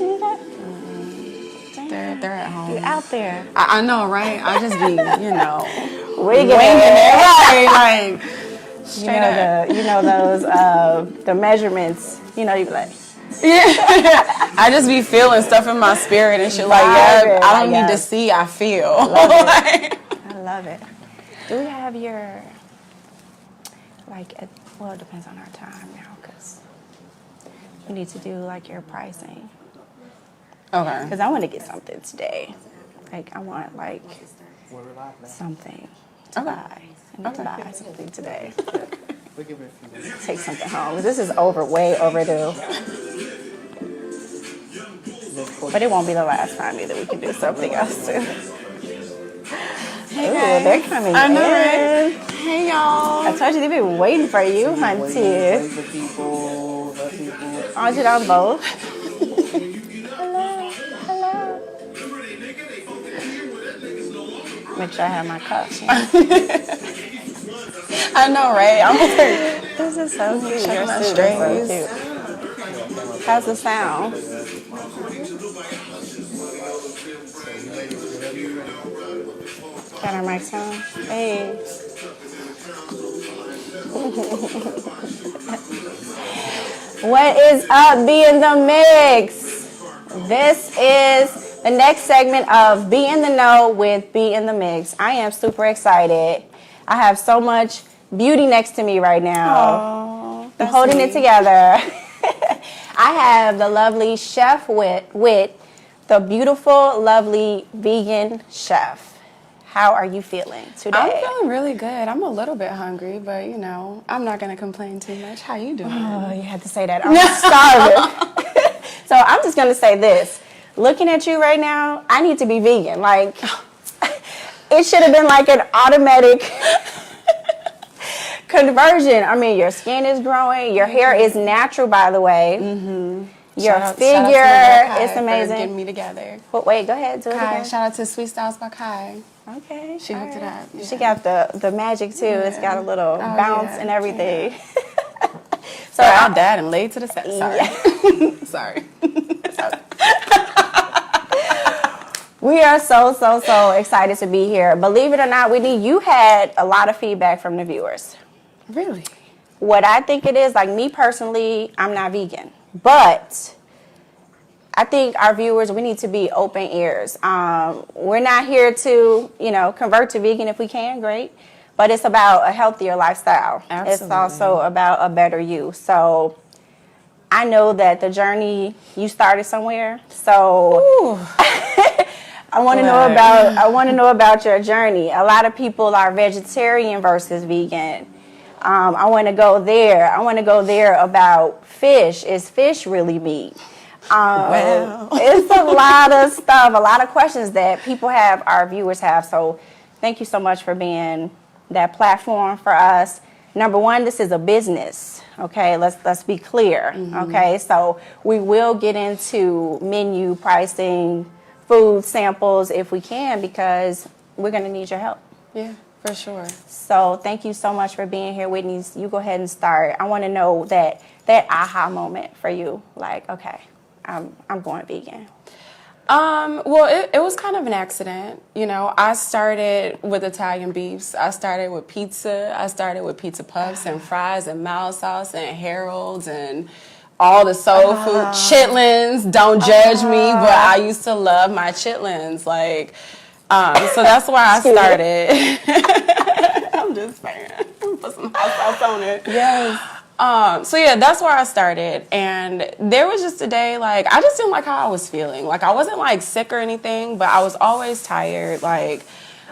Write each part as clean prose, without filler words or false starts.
You that? They're at home. You're out there. I know, right? I just be, Winging winging it. it, right? Like, You know those the measurements. You be like, yeah. I just be feeling stuff in my spirit and shit. Like, yeah, I don't need to see. I feel. Love it. I love it. Do we have your well, it depends on our time now because we need to do like your pricing. Okay. Because I want to get something today. Like I want something to buy. I need to buy something today. Take something home. This is way overdue. But it won't be the last time either. We can do something else too. Hey Ooh, guys. they're coming I know, in. right? Hey y'all. I told you they've been waiting for you, hunty. Aren't you on both? Hello. Make sure I have my cups. I know, right? I'm like, This is so cute. check my Your suit is so cute. How's the sound? Got our mics on? Hey. What is up, Be in the Mix? This is the next segment of Be in the Know with Be in the Mix. I am super excited. I have so much beauty next to me right now. oh, I'm holding it together. I have the lovely Chef Whit, the beautiful, lovely vegan chef. How are you feeling today? I'm feeling really good. I'm a little bit hungry, but I'm not gonna complain too much. How you doing? Oh, you had to say that. I'm starving. So I'm just gonna say this. Looking at you right now, I need to be vegan. Like, it should have been like an automatic conversion. I mean, your skin is growing. Your hair is natural, by the way. Mm-hmm. Your figure is amazing. Getting me together. Wait, go ahead. Do it Kai, again. shout out to Sweet Styles by Kai. Okay. She hooked it up. Yeah. She got the magic too. Yeah. It's got a little bounce and everything. Yeah. So I died and laid to the side. Sorry. Yeah. Sorry. We are so excited to be here. Believe it or not, Whitney, you had a lot of feedback from the viewers. Really? What I think it is, like me personally, I'm not vegan. But I think our viewers, we need to be open ears. We're not here to, convert to vegan if we can, great. But it's about a healthier lifestyle. Absolutely. It's also about a better you. So I know that the journey, you started somewhere. So I want to know about your journey. A lot of people are vegetarian versus vegan. I want to go there. I want to go there about fish. Is fish really meat? Wow. It's a lot of stuff, a lot of questions that people have, our viewers have. So thank you so much for being that platform for us. Number one, this is a business. Okay, let's be clear. Mm-hmm. Okay, so we will get into menu pricing, food samples if we can, because we're going to need your help. Yeah. For sure. So thank you so much for being here, Whitney. You go ahead and start. I want to know that aha moment for you. Like, okay, I'm going vegan. Well, it was kind of an accident. I started with Italian beefs. I started with pizza. I started with pizza puffs and fries and mild sauce and Harold's and all the soul food. Chitlins. Don't judge me, but I used to love my chitlins. Like, so that's why I started. I'm just saying. Put some hot sauce on it. Yes. So yeah, that's where I started. And there was just a day, like, I just didn't like how I was feeling. Like, I wasn't, like, sick or anything, but I was always tired. Like,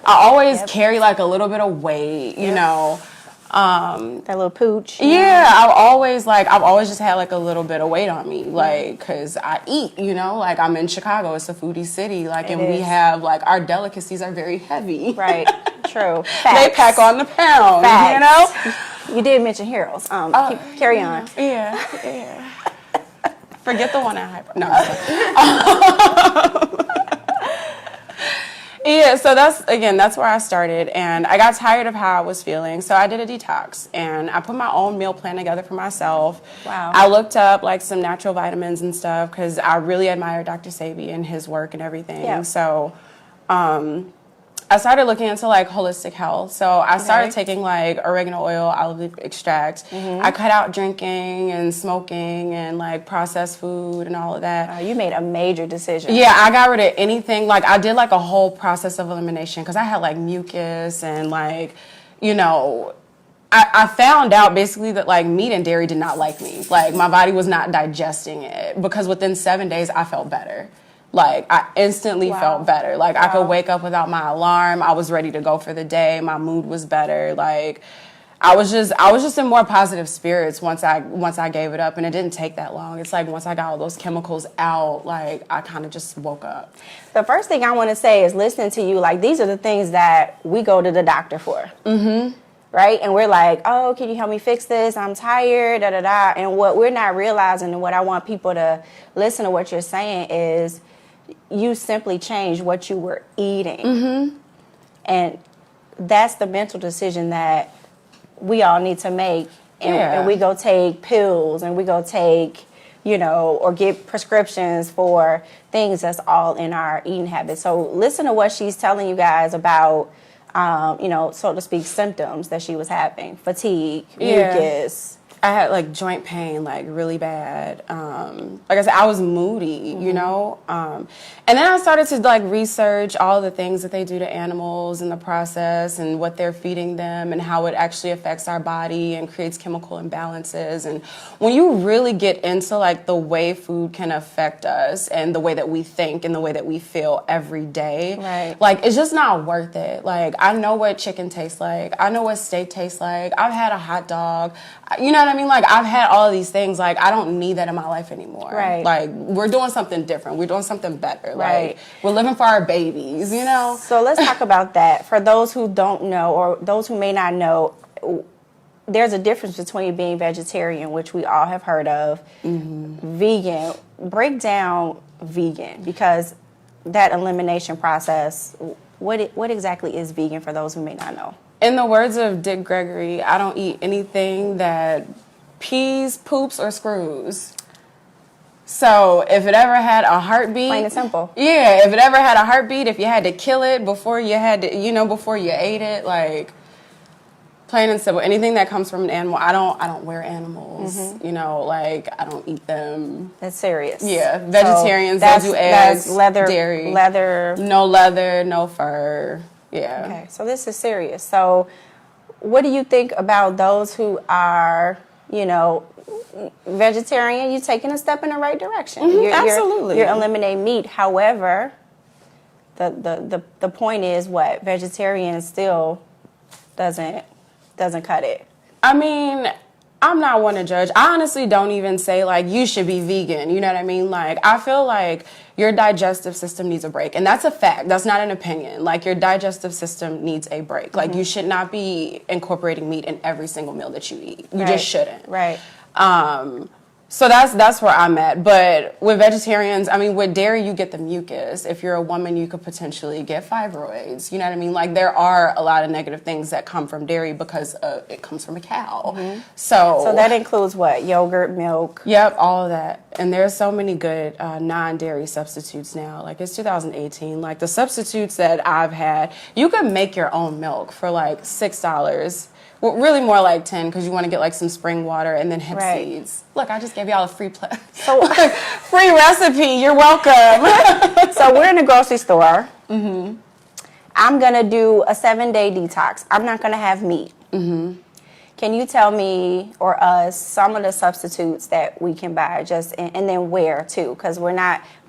I always carry, like, a little bit of weight, you know. That little pooch. Yeah, I've always just had like a little bit of weight on me, like, cause I eat, like I'm in Chicago, it's a foodie city, like, and we have like our delicacies are very heavy. Right, true. They pack on the pound, You did mention heroes. Carry on. Yeah. Forget the one at Hyper. No. Yeah, so that's where I started, and I got tired of how I was feeling, so I did a detox, and I put my own meal plan together for myself. Wow. I looked up like some natural vitamins and stuff because I really admire Dr. Sabi and his work and everything. Yeah. So I started looking into like holistic health. So I started taking like oregano oil, olive leaf extract. I cut out drinking and smoking and like processed food and all of that. You made a major decision. Yeah, I got rid of anything. Like I did like a whole process of elimination because I had like mucus and like, you know, I found out basically that like meat and dairy did not like me. Like my body was not digesting it because within 7 days I felt better. Like I instantly felt better. Like I could wake up without my alarm. I was ready to go for the day. My mood was better. Like I was just in more positive spirits once I gave it up, and it didn't take that long. It's like once I got all those chemicals out, like I kind of just woke up. The first thing I want to say is listening to you. Like these are the things that we go to the doctor for. Mm-hmm. Right? And we're like, oh, can you help me fix this? I'm tired, da da da. And what we're not realizing, and what I want people to listen to what you're saying is, you simply changed what you were eating. Mm-hmm. And that's the mental decision that we all need to make. And we go take pills and we go take, you know, or get prescriptions for things that's all in our eating habits. So listen to what she's telling you guys about, you know, so to speak, symptoms that she was having. Fatigue, mucus. I had like joint pain, like really bad. Like I said, I was moody, you know? And then I started to like research all the things that they do to animals in the process and what they're feeding them and how it actually affects our body and creates chemical imbalances. And when you really get into like the way food can affect us and the way that we think and the way that we feel every day, like it's just not worth it. Like I know what chicken tastes like. I know what steak tastes like. I've had a hot dog. You know what I mean? Like, I've had all of these things. Like, I don't need that in my life anymore. Right. Like, we're doing something different. We're doing something better. Like, we're living for our babies, you know? So let's talk about that. For those who don't know, or those who may not know, there's a difference between being vegetarian, which we all have heard of, vegan. Break down vegan, because that elimination process, what exactly is vegan for those who may not know? In the words of Dick Gregory, I don't eat anything that pees, poops, or screws. So if it ever had a heartbeat... Plain and simple. Yeah, if it ever had a heartbeat, if you had to kill it before you had to, you know, before you ate it, like, plain and simple. Anything that comes from an animal, I don't wear animals, you know, like, I don't eat them. That's serious. Yeah, vegetarians, they do eggs, leather, dairy. No leather, no fur. Yeah. Okay, so this is serious. So what do you think about those who are, you know, vegetarian? You're taking a step in the right direction. Absolutely. You're eliminating meat. However, the point is what? Vegetarian still doesn't cut it. I mean, I'm not one to judge. I honestly don't even say, like, you should be vegan. You know what I mean? Like, I feel like your digestive system needs a break. And that's a fact. That's not an opinion. Like, your digestive system needs a break. Like, you should not be incorporating meat in every single meal that you eat. You just shouldn't. Right. So that's where I'm at. But with vegetarians, I mean, with dairy, you get the mucus. If you're a woman, you could potentially get fibroids. You know what I mean? Like, there are a lot of negative things that come from dairy because it comes from a cow. So that includes what? Yogurt, milk? Yep, all of that. And there's so many good non-dairy substitutes now. Like, it's 2018. Like, the substitutes that I've had, you can make your own milk for like $6. Well, really more like 10 because you want to get like some spring water and then hemp seeds. Look, I just gave y'all a free free recipe. You're welcome. So we're in the grocery store. I'm going to do a 7-day detox. I'm not going to have meat. Can you tell me or us some of the substitutes that we can buy, just and then where too? Because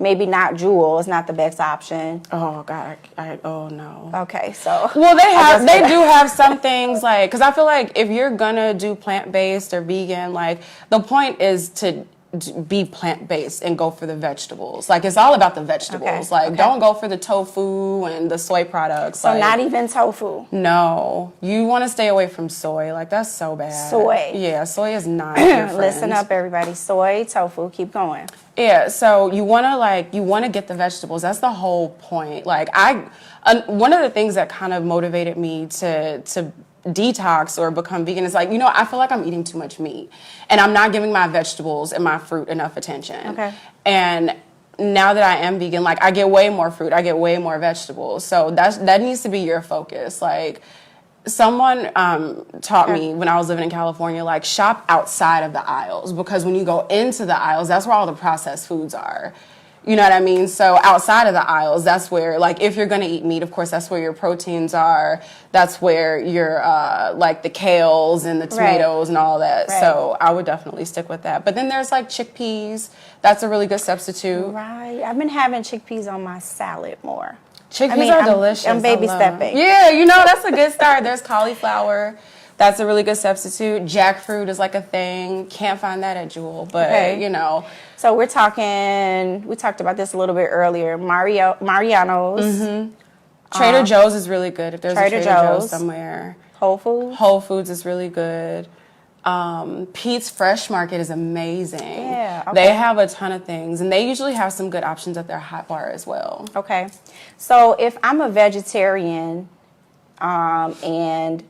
maybe not Jewel is not the best option. Oh God, oh no. Okay, so well they do have some things like, because I feel like if you're gonna do plant-based or vegan, like the point is to be plant-based and go for the vegetables. Like, it's all about the vegetables. Okay, Like, okay. don't go for the tofu and the soy products. So like, not even tofu. no, you want to stay away from soy. Like, that's so bad. Soy. Yeah, soy is not your friend. Listen up, everybody. Soy, tofu, keep going. Yeah, so you want to get the vegetables. That's the whole point. Like, one of the things that kind of motivated me to detox or become vegan is like, I feel like I'm eating too much meat and I'm not giving my vegetables and my fruit enough attention. Okay. And now that I am vegan, like, I get way more fruit, I get way more vegetables. So that needs to be your focus. Like, someone taught me when I was living in California, like, shop outside of the aisles, because when you go into the aisles, that's where all the processed foods are. You know what I mean? So outside of the aisles, that's where, like, if you're going to eat meat, of course, that's where your proteins are. That's where your, like, the kales and the tomatoes and all that. Right. So I would definitely stick with that. But then there's, like, chickpeas. That's a really good substitute. Right. I've been having chickpeas on my salad more. Chickpeas are delicious. I'm baby I love stepping. them. Yeah, that's a good start. There's cauliflower. That's a really good substitute. Jackfruit is like a thing. Can't find that at Jewel, but So we talked about this a little bit earlier. Mariano's. Trader Joe's is really good if there's Trader a Trader Joe's Joe's. somewhere. Whole Foods. Whole Foods is really good. Pete's Fresh Market is amazing. Yeah, okay. They have a ton of things, and they usually have some good options at their hot bar as well. Okay. So if I'm a vegetarian, and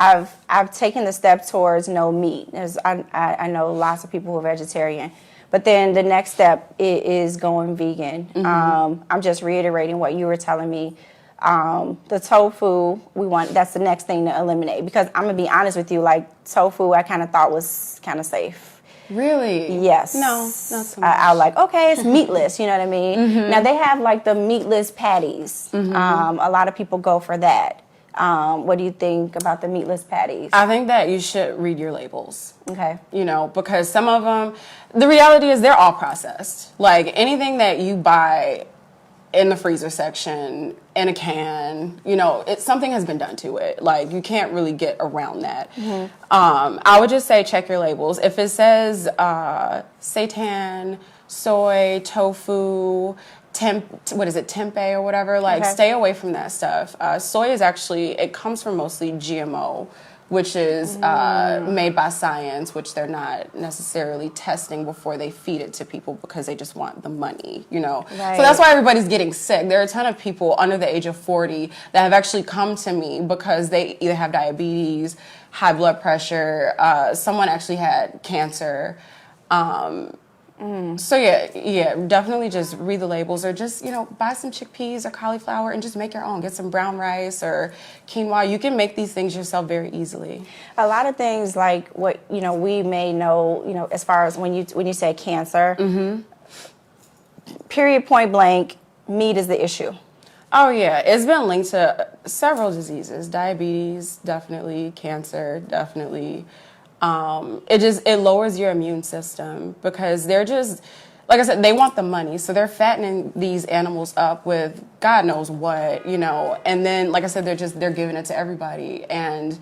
I've taken the step towards no meat. I know lots of people who are vegetarian, but then the next step is going vegan. I'm just reiterating what you were telling me. The tofu, that's the next thing to eliminate, because I'm gonna be honest with you, like, tofu I kind of thought was kind of safe. Really? Yes. No, not so much. I like, okay, it's meatless, you know what I mean? Now they have like the meatless patties. A lot of people go for that. What do you think about the meatless patties? I think that you should read your labels. Okay. Because some of them, the reality is they're all processed. Like, anything that you buy in the freezer section, in a can, something has been done to it. Like, you can't really get around that. I would just say check your labels. If it says seitan, soy, tofu, tempeh or whatever, like, stay away from that stuff. Soy is actually, it comes from mostly GMO, which is made by science, which they're not necessarily testing before they feed it to people because they just want the money, Right. So that's why everybody's getting sick. There are a ton of people under the age of 40 that have actually come to me because they either have diabetes, high blood pressure, someone actually had cancer. So yeah, definitely just read the labels, or just, buy some chickpeas or cauliflower and just make your own. Get some brown rice or quinoa. You can make these things yourself very easily. A lot of things, like what, we may know, as far as when you say cancer, period, point blank, meat is the issue. Oh yeah, it's been linked to several diseases. Diabetes, definitely. Cancer, definitely. It lowers your immune system, because they're just, like I said, they want the money. So they're fattening these animals up with God knows what, and then, like I said, they're giving it to everybody. And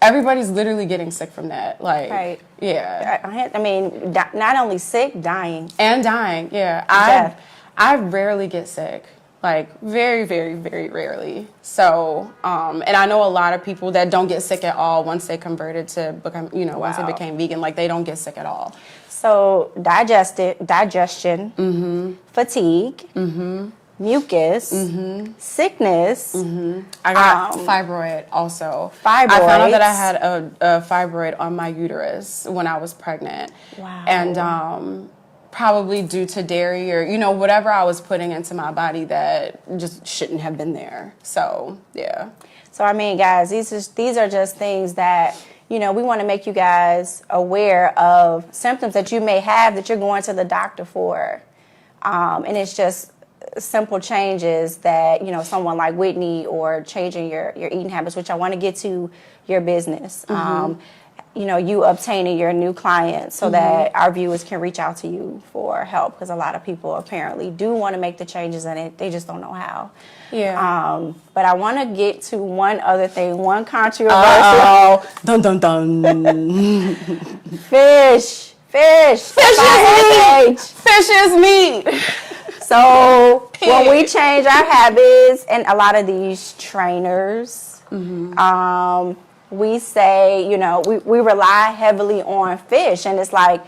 everybody's literally getting sick from that. Like, right. Yeah. I mean, not only sick, dying. And dying, yeah. I rarely get sick. Like, very, very, very rarely. So, and I know a lot of people that don't get sick at all once they converted to become, once they became vegan, like, they don't get sick at all. So, digestion, fatigue, mucus, sickness. I got fibroid also. Fibroids. I found out that I had a fibroid on my uterus when I was pregnant. Wow. And, probably due to dairy or, whatever I was putting into my body that just shouldn't have been there. So, yeah. So, I mean, guys, these are just things that, we want to make you guys aware of symptoms that you may have that you're going to the doctor for. And it's just simple changes that, someone like Whitney, or changing your eating habits, which I want to get to your business. You obtaining your new clients so that our viewers can reach out to you for help, because a lot of people apparently do want to make the changes and they just don't know how. Yeah. But I want to get to one other thing, one controversial. Uh-oh. Dun, dun, dun. Fish Fish. Fish is meat. Fish is meat. So when we change our habits, and a lot of these trainers, we say, you know, we rely heavily on fish, and it's like,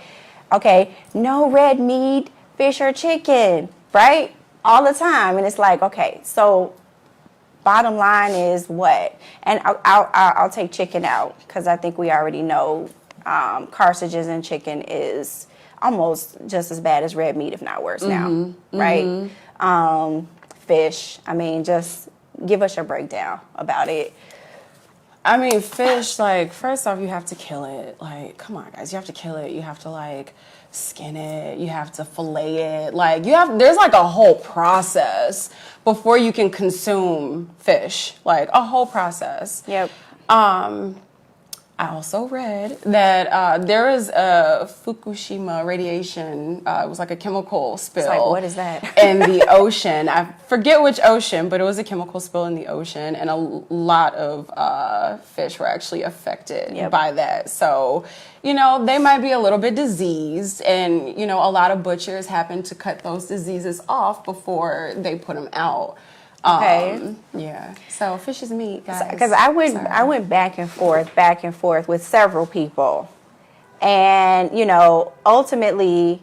okay, no red meat, fish or chicken, right? All the time. And it's like, okay, so bottom line is what? And I'll take chicken out, because I think we already know carcinogens in chicken is almost just as bad as red meat, if not worse now, right? Fish, I mean, just give us your breakdown about it. I mean, fish, like, first off, you have to kill it. Like, come on, guys, you have to kill it. You have to, like, skin it. You have to fillet it. Like, there's, like, a whole process before you can consume fish. Like, a whole process. Yep. I also read that there is a Fukushima radiation. It was like a chemical spill. It's like, what is that? In the ocean. I forget which ocean, but it was a chemical spill in the ocean, and a lot of fish were actually affected by that. So, you know, they might be a little bit diseased, and, you know, a lot of butchers happen to cut those diseases off before they put them out. Okay. Yeah. So fish is meat, guys. Because I went back and forth with several people, and, you know, ultimately,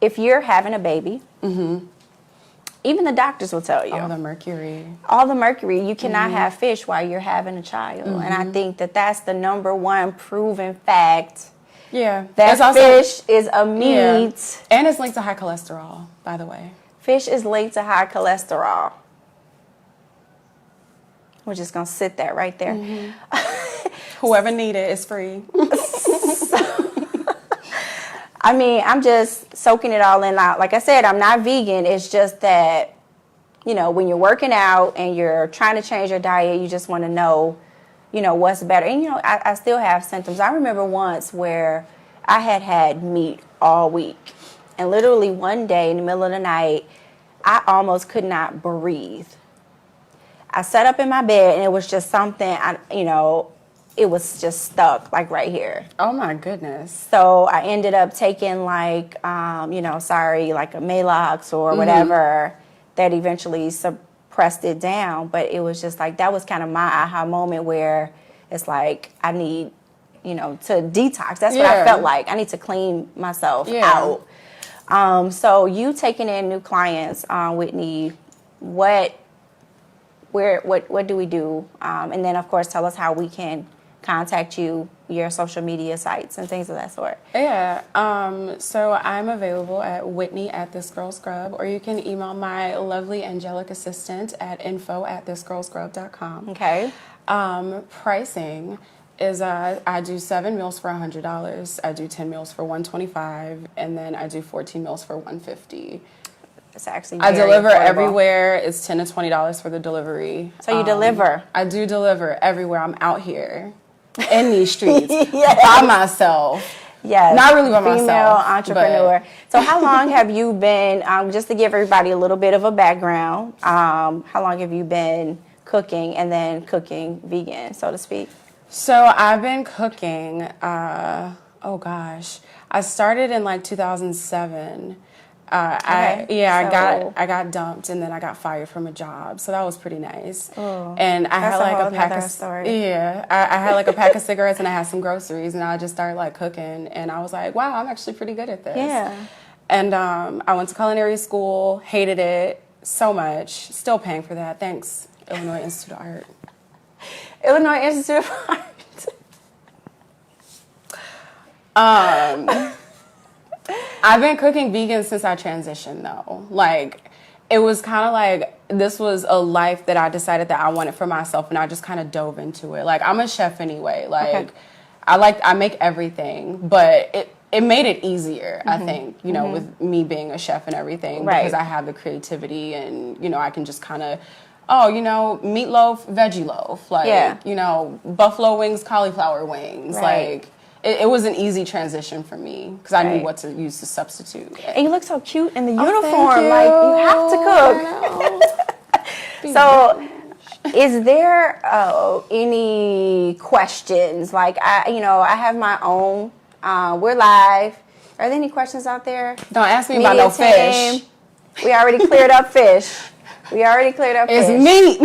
if you're having a baby, even the doctors will tell you all the mercury. You cannot have fish while you're having a child, and I think that that's the number one proven fact. Yeah. That fish is a meat, and it's linked to high cholesterol. By the way, fish is linked to high cholesterol. We're just going to sit that right there. Whoever need it is free. I mean, I'm just soaking it all in. Like I said, I'm not vegan. It's just that, you know, when you're working out and you're trying to change your diet, you just want to know, you know, what's better. And, you know, I still have symptoms. I remember once where I had meat all week. And literally one day in the middle of the night, I almost could not breathe. I sat up in my bed, and it was just something, it was just stuck, like, right here. Oh, my goodness. So I ended up taking, like, like a Malox or whatever that eventually suppressed it down. But it was just, like, that was kind of my aha moment where it's, like, I need, you know, to detox. That's what I felt like. I need to clean myself out. So you taking in new clients, Whitney, what do we do? And then, of course, tell us how we can contact you, your social media sites, and things of that sort. Yeah. So I'm available at Whitney at This Girl's Grub, or you can email my lovely angelic assistant at info@thisgirlsgrub.com. Okay. Pricing is I do 7 meals for $100. I do 10 meals for $125, and then I do 14 meals for $150. It's actually I deliver affordable. Everywhere. It's $10 to $20 for the delivery. So you deliver? I do deliver everywhere. I'm out here in these streets by myself. Yes. Not really by myself. Female entrepreneur. So how long have you been, just to give everybody a little bit of a background, how long have you been cooking and then cooking vegan, so to speak? So I've been cooking, oh gosh. I started in like 2007. I got dumped, and then I got fired from a job, so that was pretty nice. Oh, and I had like a pack of story. Yeah, I had like a pack of cigarettes, and I had some groceries, and I just started like cooking, and I was like, wow, I'm actually pretty good at this. Yeah. And I went to culinary school, hated it so much, still paying for that. Thanks, Illinois Institute of Art. Illinois Institute of Art. I've been cooking vegan since I transitioned, though. Like, it was kind of like this was a life that I decided that I wanted for myself, and I just kind of dove into it. Like, I'm a chef anyway. Like, I make everything, but it made it easier, I think, you know, with me being a chef and everything, because I have the creativity, and, you know, I can just kind of, meatloaf, veggie loaf, like, you know, buffalo wings, cauliflower wings, like. It was an easy transition for me because I knew what to use to substitute. And you look so cute in the uniform. Like, you have to cook. So, is there any questions? Like, I have my own. We're live. Are there any questions out there? Don't ask me about no fish. We already cleared up fish. It's meat.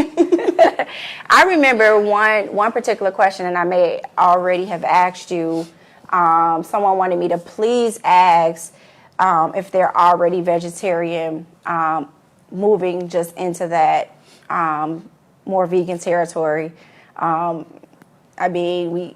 I remember one particular question, and I may already have asked you. Someone wanted me to please ask if they're already vegetarian, moving just into that more vegan territory. I mean,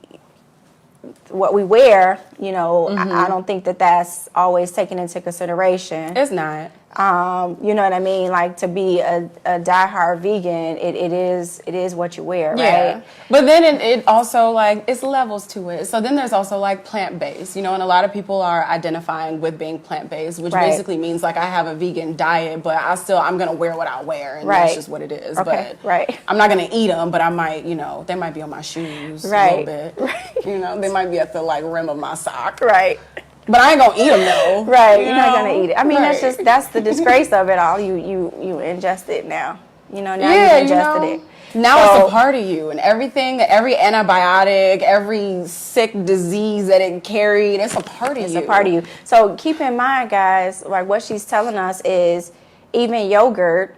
what we wear, you know, I don't think that's always taken into consideration. It's not. You know what I mean? Like, to be a diehard vegan, it is what you wear, right? Yeah. But then it also, like, it's levels to it. So then there's also, like, plant-based, you know, and a lot of people are identifying with being plant-based, which basically means, like, I have a vegan diet, but I'm going to wear what I wear, and that's just what it is. Okay. But I'm not going to eat them, but I might, you know, they might be on my shoes a little bit. You know, they might be at the, like, rim of my sock. Right. But I ain't gonna eat them though. Right, you're not gonna eat it. I mean, that's the disgrace of it all. You ingest it now. You know, now you've ingested it. Now it's a part of you, and everything, every antibiotic, every sick disease that it carried, it's a part of you. It's a part of you. So keep in mind, guys, like what she's telling us is even yogurt,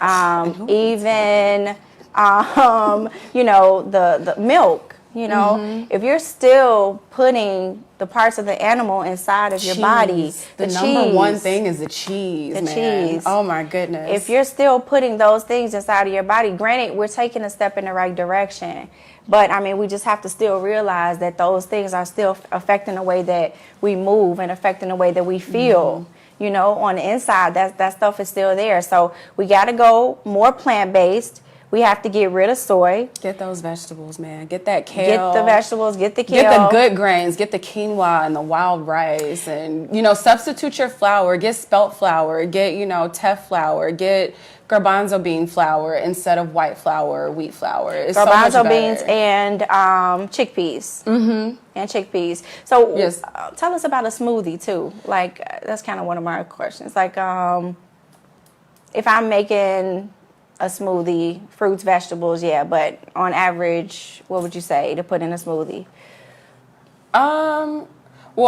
even you know, the milk. You know, if you're still putting the parts of the animal inside of your body, the number one thing is the cheese. Cheese. Oh my goodness. If you're still putting those things inside of your body, granted, we're taking a step in the right direction. But I mean, we just have to still realize that those things are still affecting the way that we move and affecting the way that we feel. You know, on the inside, that stuff is still there. So we got to go more plant-based. We have to get rid of soy. Get those vegetables, man. Get that kale. Get the vegetables. Get the kale. Get the good grains. Get the quinoa and the wild rice. And, you know, substitute your flour. Get spelt flour. Get, you know, teff flour. Get garbanzo bean flour instead of white flour or wheat flour. It's garbanzo so much beans and chickpeas. And chickpeas. So tell us about a smoothie, too. Like, that's kind of one of my questions. Like, if I'm making a smoothie, fruits, vegetables, but on average, what would you say to put in a smoothie? Well,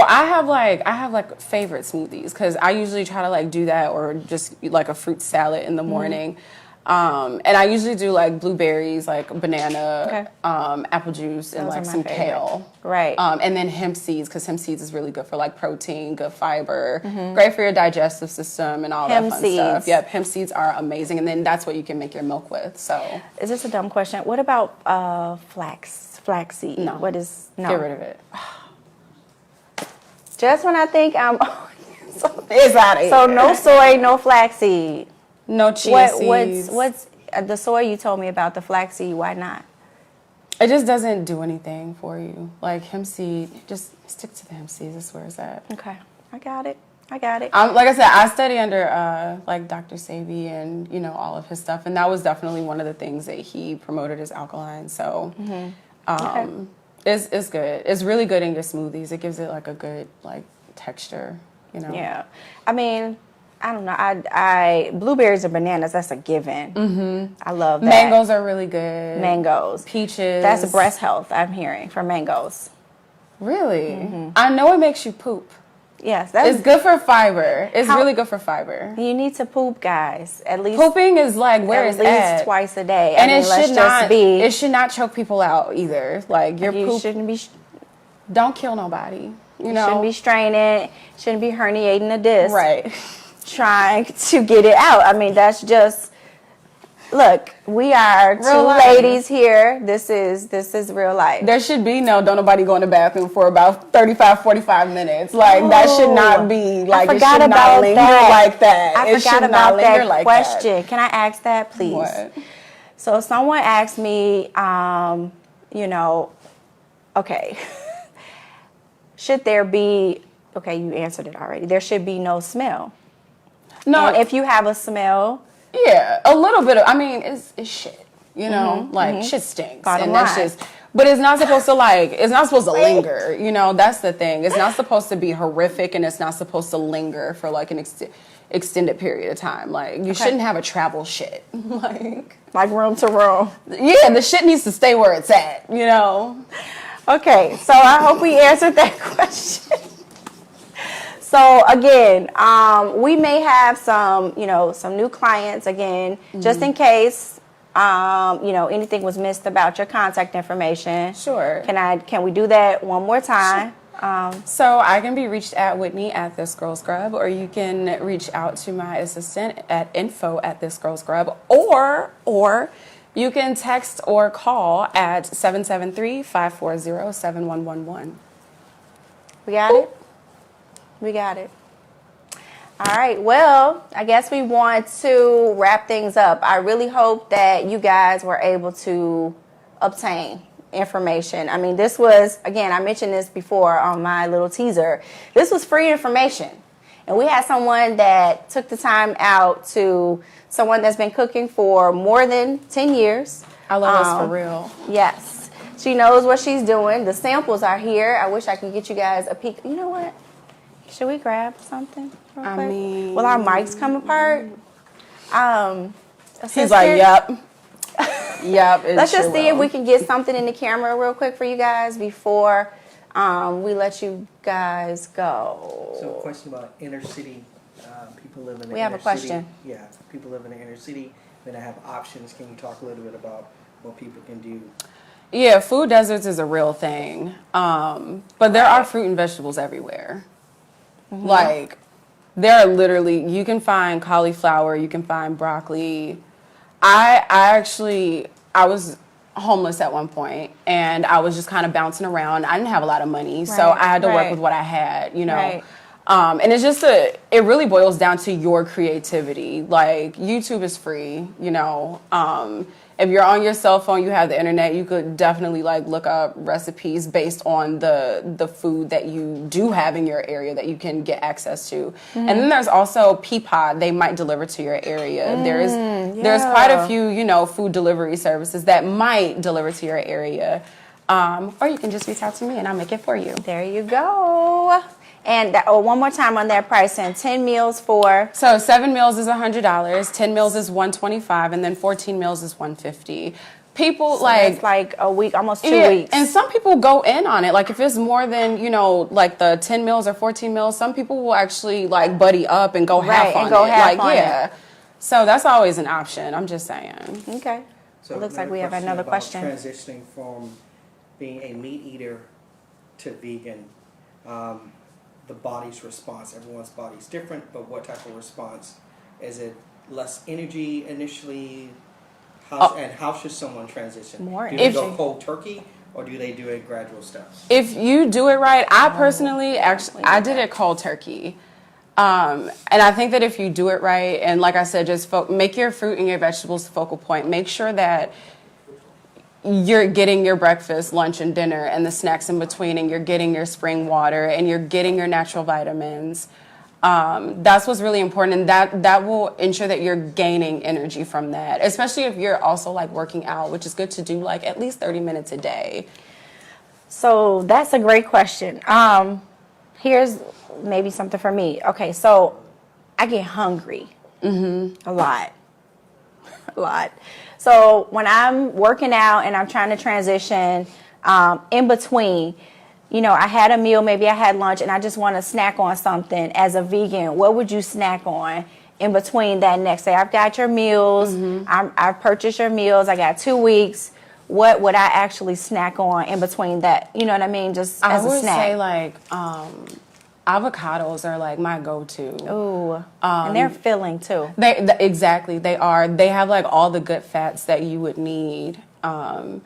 I have like favorite smoothies because I usually try to like do that or just like a fruit salad in the morning. And I usually do like blueberries, like banana, apple juice, and like some kale. Right. And then hemp seeds, because hemp seeds is really good for like protein, good fiber, great for your digestive system and all that fun stuff. Yep, hemp seeds are amazing. And then that's what you can make your milk with. So, is this a dumb question? What about flaxseed? No. What is no? Get rid of it. Just when I think I'm it's out of here. So no soy, no flaxseed. No chia seeds. What's the soy you told me about, the flaxseed? Why not? It just doesn't do anything for you. Like hemp seed, just stick to the hemp seeds. That's where it's at. Okay, I got it. Like I said, I study under like Dr. Sabi and you know all of his stuff, and that was definitely one of the things that he promoted as alkaline. So it's good. It's really good in your smoothies. It gives it like a good like texture. You know. Yeah, I mean, I don't know. I blueberries and bananas. That's a given. I love that. Mangoes are really good. Mangoes, peaches. That's breast health. I'm hearing for mangoes. Really? I know it makes you poop. Yes, it's good for fiber. It's really good for fiber. You need to poop, guys. At least pooping is like where it's at least twice a day, and it should not choke people out either. Like your poop shouldn't be. Don't kill nobody. You know, shouldn't be straining. Shouldn't be herniating a disc. Right. Trying to get it out. I mean, that's just. Look, we are real two life. Ladies here. This is real life. There should be don't nobody go in the bathroom for about 35, 45 minutes. Like that should not be like I forgot it should about not linger that. like that. I it forgot should about not linger that like question. That. Can I ask that, please? What? So someone asked me, okay, should there be? Okay, you answered it already. There should be no smell. No, and if you have a smell. Yeah, a little bit of. I mean, it's shit. You know, shit stinks, and that's just. But it's not supposed to it's not supposed to linger. You know, that's the thing. It's not supposed to be horrific, and it's not supposed to linger for like an extended period of time. Like you shouldn't have a travel shit. like room to room. Yeah, the shit needs to stay where it's at. You know. Okay, so I hope we answered that question. So again, we may have some, some new clients again, just in case, anything was missed about your contact information. Sure. Can we do that one more time? So I can be reached at Whitney at This Girl's Grub, or you can reach out to my assistant at info@thisgirlsgrub, or you can text or call at 773-540-7111. We got it? We got it. All right. Well, I guess we want to wrap things up. I really hope that you guys were able to obtain information. I mean, this was, again, I mentioned this before on my little teaser. This was free information. And we had someone that took the time out someone that's been cooking for more than 10 years. I love this for real. Yes. She knows what she's doing. The samples are here. I wish I could get you guys a peek. You know what? Should we grab something real quick? Will our mics come apart? He's like, yep. Yep. Let's just see if we can get something in the camera real quick for you guys before we let you guys go. So, a question about inner city. People live in the inner city. We have a question. Yeah, people live in the inner city. Then I have options. Can you talk a little bit about what people can do? Yeah, food deserts is a real thing. But there are fruit and vegetables everywhere. Mm-hmm. Like, there are literally, you can find cauliflower, you can find broccoli. I was homeless at one point, and I was just kind of bouncing around. I didn't have a lot of money, so I had to work with what I had, Right. And it's just it really boils down to your creativity. Like, YouTube is free, if you're on your cell phone, you have the internet, you could definitely look up recipes based on the food that you do have in your area that you can get access to. Mm-hmm. And then there's also Peapod. They might deliver to your area. There's quite a few, food delivery services that might deliver to your area. Or you can just reach out to me and I'll make it for you. There you go. And one more time on that pricing, 10 meals for? So 7 meals is $100, 10 meals is $125, and then 14 meals is $150. People it's like a week, almost 2 weeks. And some people go in on it. Like, if it's more than, the 10 meals or 14 meals, some people will actually buddy up and go half on it. So that's always an option. I'm just saying. Okay. So it looks like we have another question. Transitioning from being a meat eater to vegan. The body's response. Everyone's body's different, but what type of response? Is it less energy initially? How should someone transition? More do they go cold turkey, or do they do it gradual steps? If you do it right, I personally, I did it cold turkey. And I think that if you do it right, and like I said, just make your fruit and your vegetables the focal point. Make sure that you're getting your breakfast, lunch, and dinner, and the snacks in between, and you're getting your spring water, and you're getting your natural vitamins. That's what's really important, and that will ensure that you're gaining energy from that, especially if you're also working out, which is good to do at least 30 minutes a day. So that's a great question. Here's maybe something for me. Okay, so I get hungry a lot. So when I'm working out and I'm trying to transition in between, I had a meal, maybe I had lunch, and I just want to snack on something as a vegan. What would you snack on in between that next day? I've got your meals. I've purchased your meals. I got 2 weeks. What would I actually snack on in between that? You know what I mean? Just as a snack. I would say avocados are my go-to. Ooh, and they're filling too. Exactly, they are. They have all the good fats that you would need, and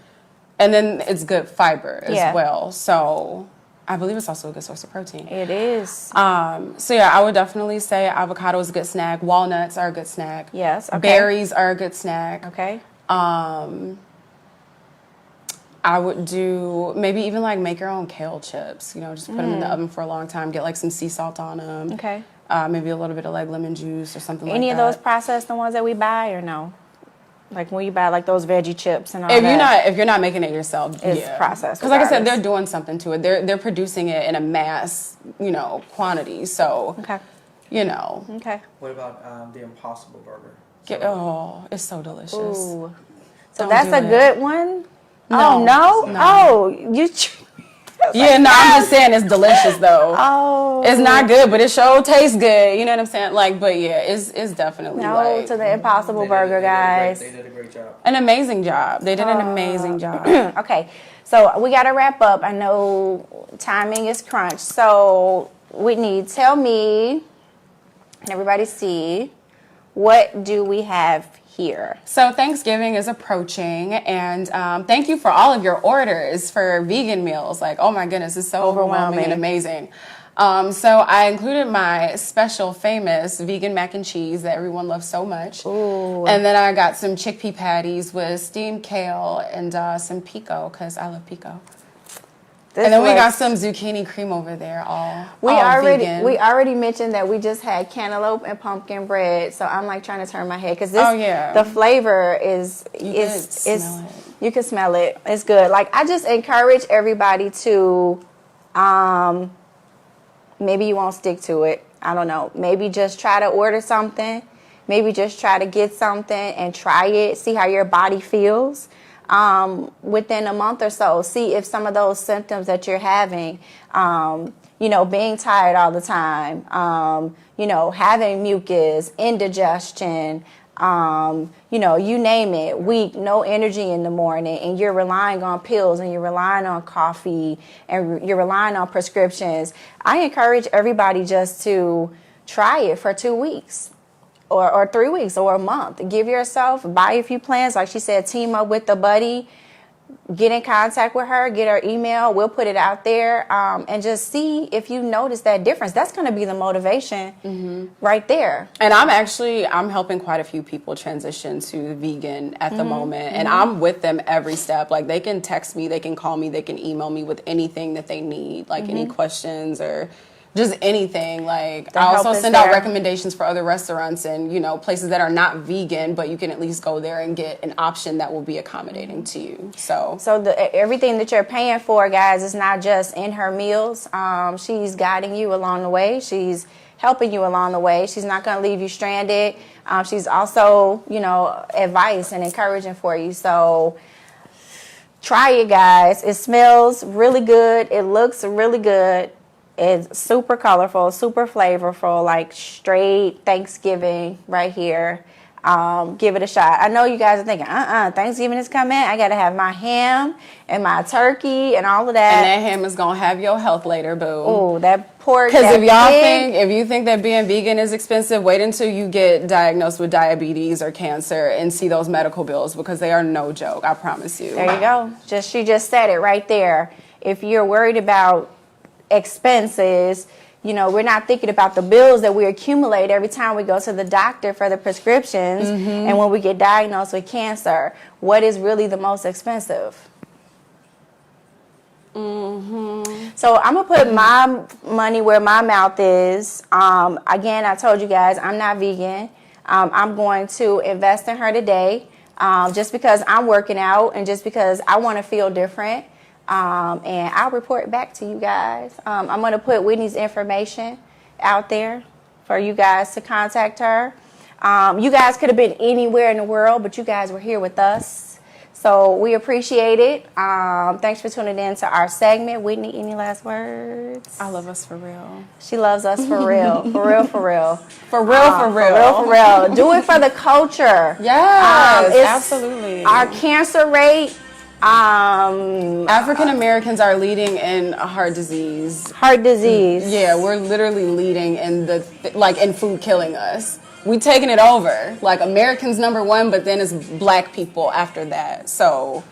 then it's good fiber as well. So I believe it's also a good source of protein. It is. So yeah, I would definitely say avocado is a good snack. Walnuts are a good snack. Yes. Okay. Berries are a good snack. Okay. I would do maybe even make your own kale chips. Just put them in the oven for a long time. Get some sea salt on them. Okay. Maybe a little bit of lemon juice or something like that. Any of those processed, the ones that we buy, or no? When you buy those veggie chips and all that. If you're not making it yourself, it's processed. Because like I said, they're doing something to it. They're producing it in a mass, quantity. So, okay. Okay. What about the Impossible Burger? It's so delicious. Ooh. So that's a good one. No. Oh, no? Oh, you. Yeah, no, I'm just saying it's delicious though. Oh, It's not good, but it sure tastes good. You know what I'm saying? Like, but yeah, it's definitely no like to the Impossible Burger, guys. They did a great job. an amazing job. They did an amazing job. Okay, so we got to wrap up. I know timing is crunch. So, Whitney, tell me, and everybody see, what do we have here? So Thanksgiving is approaching, and thank you for all of your orders for vegan meals. Like, oh my goodness, it's so overwhelming and amazing. So I included my special famous vegan mac and cheese that everyone loves so much. Ooh. And then I got some chickpea patties with steamed kale and some pico, because I love pico. And then we got some zucchini cream over there, all vegan. We already mentioned that we just had cantaloupe and pumpkin bread, so I'm like trying to turn my head because the flavor is you can smell it. It's good. Like, I just encourage everybody to maybe you won't stick to it. I don't know. Maybe just try to order something. Maybe just try to get something and try it. See how your body feels. Within a month or so, see if some of those symptoms that you're having, being tired all the time, having mucus, indigestion, you name it, weak, no energy in the morning, and you're relying on pills and you're relying on coffee and you're relying on prescriptions. I encourage everybody just to try it for 2 weeks. Or 3 weeks or a month. Give yourself, buy a few plans. Like she said, team up with the buddy. Get in contact with her. Get her email. We'll put it out there. And just see if you notice that difference. That's going to be the motivation right there. And I'm helping quite a few people transition to vegan at the moment. And I'm with them every step. Like, they can text me, they can call me, they can email me with anything that they need. Like any questions or just anything. Like, I also send out recommendations for other restaurants and, places that are not vegan, but you can at least go there and get an option that will be accommodating to you. So everything that you're paying for, guys, is not just in her meals. She's guiding you along the way. She's helping you along the way. She's not going to leave you stranded. She's also, advice and encouraging for you. So try it, guys. It smells really good. It looks really good. It's super colorful, super flavorful, like straight Thanksgiving right here. Give it a shot. I know you guys are thinking, Thanksgiving is coming. I got to have my ham and my turkey and all of that. And that ham is going to have your health later, boo. Oh, that pork. Because if you think that being vegan is expensive, wait until you get diagnosed with diabetes or cancer and see those medical bills, because they are no joke. I promise you. There you go. She just said it right there. If you're worried about expenses, we're not thinking about the bills that we accumulate every time we go to the doctor for the prescriptions and when we get diagnosed with cancer. What is really the most expensive? So I'm going to put my money where my mouth is. Again, I told you guys, I'm not vegan. I'm going to invest in her today just because I'm working out and just because I want to feel different. And I'll report back to you guys. I'm going to put Whitney's information out there for you guys to contact her. You guys could have been anywhere in the world, but you guys were here with us. So we appreciate it. Thanks for tuning in to our segment. Whitney, any last words? I love us for real. She loves us for real. For real, for real. For real, for real. For real, for real. Do it for the culture. Yes, absolutely. Our cancer rate. African Americans are leading in heart disease. Heart disease. Yeah, we're literally leading in in food killing us. We taking it over. Like, Americans #1, but then it's black people after that. So,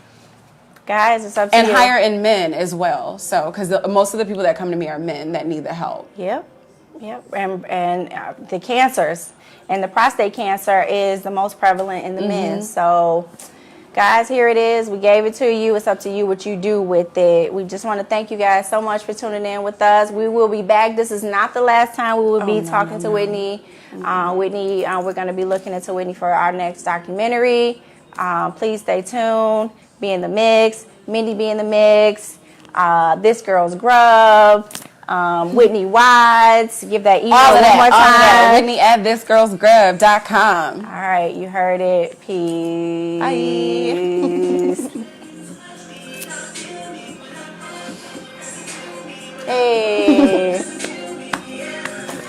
guys, it's up to you. And higher in men as well. So, because most of the people that come to me are men that need the help. Yep. And the cancers and the prostate cancer is the most prevalent in the men. So, guys, here it is. We gave it to you. It's up to you what you do with it. We just want to thank you guys so much for tuning in with us. We will be back. This is not the last time we will be talking to Whitney. Whitney, we're going to be looking into Whitney for our next documentary. Please stay tuned. Be in the mix. Mindy be in the mix. This Girl's Grub. Whitney Wides. Give that email one more time. Whitney at thisgirlsgrub.com. All right, you heard it. Peace. Bye.